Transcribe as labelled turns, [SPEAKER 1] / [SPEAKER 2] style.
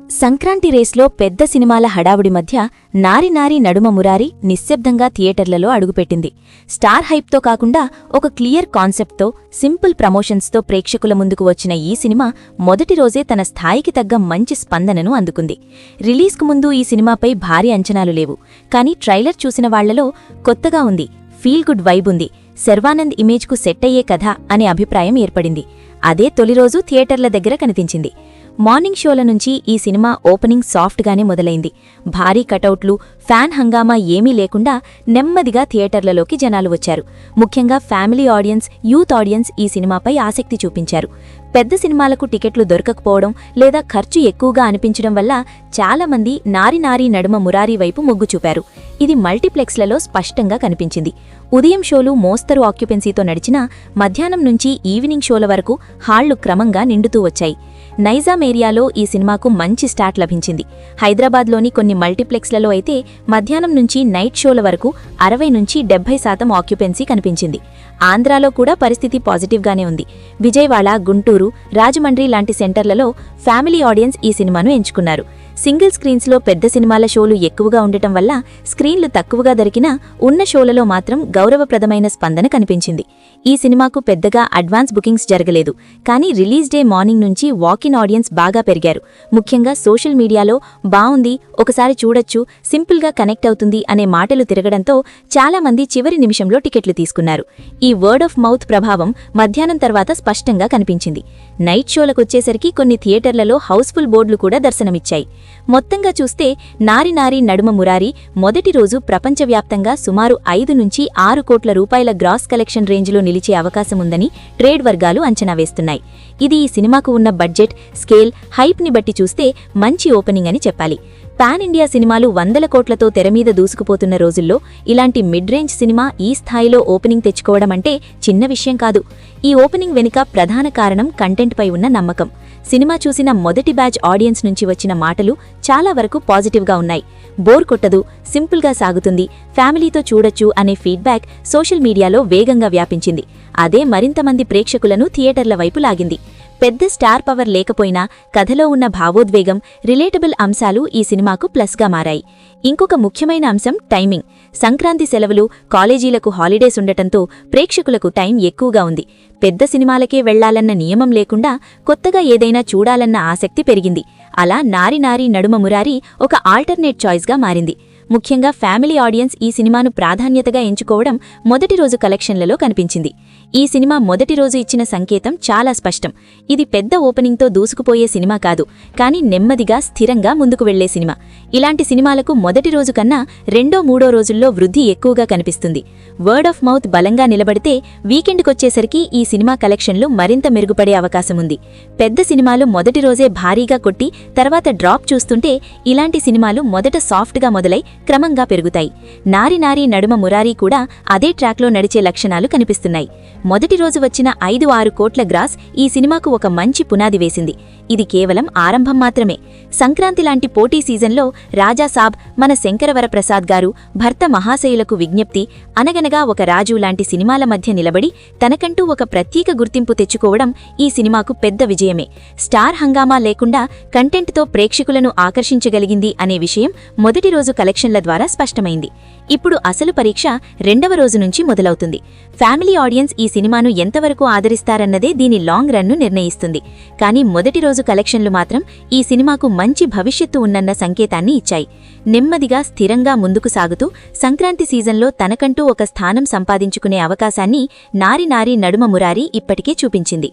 [SPEAKER 1] సంక్రాంతి రేస్లో పెద్ద సినిమాల హడావుడి మధ్య నారి నారి నడుమ మురారి నిశ్శబ్దంగా థియేటర్లలో అడుగుపెట్టింది. స్టార్ హైప్తో కాకుండా ఒక క్లియర్ కాన్సెప్ట్తో, సింపుల్ ప్రమోషన్స్తో ప్రేక్షకుల ముందుకు వచ్చిన ఈ సినిమా మొదటి రోజే తన స్థాయికి తగ్గ మంచి స్పందనను అందుకుంది. రిలీజ్కు ముందు ఈ సినిమాపై భారీ అంచనాలు లేవు, కానీ ట్రైలర్ చూసిన వాళ్లలో కొత్తగా ఉంది, ఫీల్ గుడ్ వైబ్ ఉంది, శర్వానంద్ ఇమేజ్కు సెట్ అయ్యే కథ అనే అభిప్రాయం ఏర్పడింది. అదే తొలిరోజు థియేటర్ల దగ్గర కనిపించింది. మార్నింగ్ షోల నుంచి ఈ సినిమా ఓపెనింగ్ సాఫ్ట్గానే మొదలైంది. భారీ కటౌట్లు, ఫ్యాన్ హంగామా ఏమీ లేకుండా నెమ్మదిగా థియేటర్లలోకి జనాలు వచ్చారు. ముఖ్యంగా ఫ్యామిలీ ఆడియన్స్, యూత్ ఆడియన్స్ ఈ సినిమాపై ఆసక్తి చూపించారు. పెద్ద సినిమాలకు టికెట్లు దొరకకపోవడం లేదా ఖర్చు ఎక్కువగా అనిపించడం వల్ల చాలామంది నారి నారి నడుమ మురారి వైపు మొగ్గు చూపారు. ఇది మల్టీప్లెక్స్లలో స్పష్టంగా కనిపించింది. ఉదయం షోలు మోస్తరు ఆక్యుపెన్సీతో నడిచినా మధ్యాహ్నం నుంచి ఈవినింగ్ షోల వరకు హాళ్లు క్రమంగా నిండుతూ వచ్చాయి. నైజాం ఏరియాలో ఈ సినిమాకు మంచి స్టార్ట్ లభించింది. హైదరాబాద్లోని కొన్ని మల్టీప్లెక్స్లలో అయితే మధ్యాహ్నం నుంచి నైట్ షోల వరకు 60-70% ఆక్యుపెన్సీ కనిపించింది. ఆంధ్రాలో కూడా పరిస్థితి పాజిటివ్గానే ఉంది. విజయవాడ, గుంటూరు, రాజమండ్రి లాంటి సెంటర్లలో ఫ్యామిలీ ఆడియన్స్ ఈ సినిమాను ఎంచుకున్నారు. సింగిల్ స్క్రీన్స్లో పెద్ద సినిమాల షోలు ఎక్కువగా ఉండటం వల్ల స్క్రీన్లు తక్కువగా దొరికినా ఉన్న షోలలో మాత్రం గౌరవప్రదమైన స్పందన కనిపించింది. ఈ సినిమాకు పెద్దగా అడ్వాన్స్ బుకింగ్స్ జరగలేదు, కానీ రిలీజ్ డే మార్నింగ్ నుంచి వాకిన్ ఆడియన్స్ బాగా పెరిగారు. ముఖ్యంగా సోషల్ మీడియాలో బావుంది, ఒకసారి చూడొచ్చు, సింపుల్గా కనెక్ట్ అవుతుంది అనే మాటలు తిరగడంతో చాలామంది చివరి నిమిషంలో టికెట్లు తీసుకున్నారు. ఈ వర్డ్ ఆఫ్ మౌత్ ప్రభావం మధ్యాహ్నం తర్వాత స్పష్టంగా కనిపించింది. నైట్ షోలకొచ్చేసరికి కొన్ని థియేటర్లలో హౌస్ఫుల్ బోర్డులు కూడా దర్శనమిచ్చాయి. మొత్తంగా చూస్తే నారి నారి నడుమ మురారి మొదటి రోజు ప్రపంచవ్యాప్తంగా సుమారు 5-6 కోట్ల రూపాయల గ్రాస్ కలెక్షన్ రేంజ్లో నిలిచే అవకాశముందని ట్రేడ్ వర్గాలు అంచనా వేస్తున్నాయి. ఇది ఈ సినిమాకు ఉన్న బడ్జెట్, స్కేల్, హైప్ని బట్టి చూస్తే మంచి ఓపెనింగ్ అని చెప్పాలి. పాన్ ఇండియా సినిమాలు 100 కోట్లతో తెరమీద దూసుకుపోతున్న రోజుల్లో ఇలాంటి మిడ్ రేంజ్ సినిమా ఈ స్థాయిలో ఓపెనింగ్ తెచ్చుకోవడం అంటే చిన్న విషయం కాదు. ఈ ఓపెనింగ్ వెనుక ప్రధాన కారణం కంటెంట్పై ఉన్న నమ్మకం. సినిమా చూసిన మొదటి బ్యాచ్ ఆడియన్స్ నుంచి వచ్చిన మాటలు చాలా వరకు పాజిటివ్గా ఉన్నాయి. బోర్ కొట్టదు, సింపుల్గా సాగుతుంది, ఫ్యామిలీతో చూడొచ్చు అనే ఫీడ్బ్యాక్ సోషల్ మీడియాలో వేగంగా వ్యాపించింది. అదే మరింతమంది ప్రేక్షకులను థియేటర్ల వైపు లాగింది. పెద్ద స్టార్ పవర్ లేకపోయినా కథలో ఉన్న భావోద్వేగం, రిలేటబుల్ అంశాలు ఈ సినిమాకు ప్లస్గా మారాయి. ఇంకొక ముఖ్యమైన అంశం టైమింగ్. సంక్రాంతి సెలవులు, కాలేజీలకు హాలిడేస్ ఉండటంతో ప్రేక్షకులకు టైం ఎక్కువగా ఉంది. పెద్ద సినిమాలకే వెళ్లాలన్న నియమం లేకుండా కొత్తగా ఏదైనా చూడాలన్న ఆసక్తి పెరిగింది. అలా నారి నారి నడుమ మురారి ఒక ఆల్టర్నేట్ చాయిస్గా మారింది. ముఖ్యంగా ఫ్యామిలీ ఆడియన్స్ ఈ సినిమాను ప్రాధాన్యతగా ఎంచుకోవడం మొదటి రోజు కలెక్షన్లలో కనిపించింది. ఈ సినిమా మొదటి రోజు ఇచ్చిన సంకేతం చాలా స్పష్టం. ఇది పెద్ద ఓపెనింగ్తో దూసుకుపోయే సినిమా కాదు, కానీ నెమ్మదిగా, స్థిరంగా ముందుకు వెళ్లే సినిమా. ఇలాంటి సినిమాలకు మొదటి రోజు కన్నా 2-3 రోజుల్లో వృద్ధి ఎక్కువగా కనిపిస్తుంది. వర్డ్ ఆఫ్ మౌత్ బలంగా నిలబడితే వీకెండ్కొచ్చేసరికి ఈ సినిమా కలెక్షన్లు మరింత మెరుగుపడే అవకాశముంది. పెద్ద సినిమాలు మొదటి రోజే భారీగా కొట్టి తర్వాత డ్రాప్ చూస్తుంటే ఇలాంటి సినిమాలు మొదట సాఫ్ట్గా మొదలై క్రమంగా పెరుగుతాయి. నారి నారి నడుమ మురారి కూడా అదే ట్రాక్లో నడిచే లక్షణాలు కనిపిస్తున్నాయి. మొదటి రోజు వచ్చిన 5-6 కోట్ల గ్రాస్ ఈ సినిమాకు ఒక మంచి పునాది వేసింది. ఇది కేవలం ఆరంభం మాత్రమే. సంక్రాంతి లాంటి పోటీ సీజన్లో రాజాసాబ్, మన శంకరవరప్రసాద్ గారు, భర్త మహాశయులకు విజ్ఞప్తి, అనగనగా ఒక రాజు లాంటి సినిమాల మధ్య నిలబడి తనకంటూ ఒక ప్రత్యేక గుర్తింపు తెచ్చుకోవడం ఈ సినిమాకు పెద్ద విజయమే. స్టార్ హంగామా లేకుండా కంటెంట్తో ప్రేక్షకులను ఆకర్షించగలిగింది అనే విషయం మొదటి రోజు కలెక్షన్ల ద్వారా స్పష్టమైంది. ఇప్పుడు అసలు పరీక్ష 2వ రోజు నుంచి మొదలవుతుంది. ఫ్యామిలీ ఆడియన్స్ ఈ సినిమాను ఎంతవరకు ఆదరిస్తారన్నదే దీని లాంగ్ రన్ను నిర్ణయిస్తుంది. కానీ మొదటి రోజు కలెక్షన్లు మాత్రం ఈ సినిమాకు మంచి భవిష్యత్తు ఉన్నన్న సంకేతాన్ని ఇచ్చాయి. నెమ్మదిగా, స్థిరంగా ముందుకు సాగుతూ సంక్రాంతి సీజన్లో తనకంటూ ఒక స్థానం సంపాదించుకునే అవకాశాన్ని నారి నారి నడుమ మురారి ఇప్పటికే చూపించింది.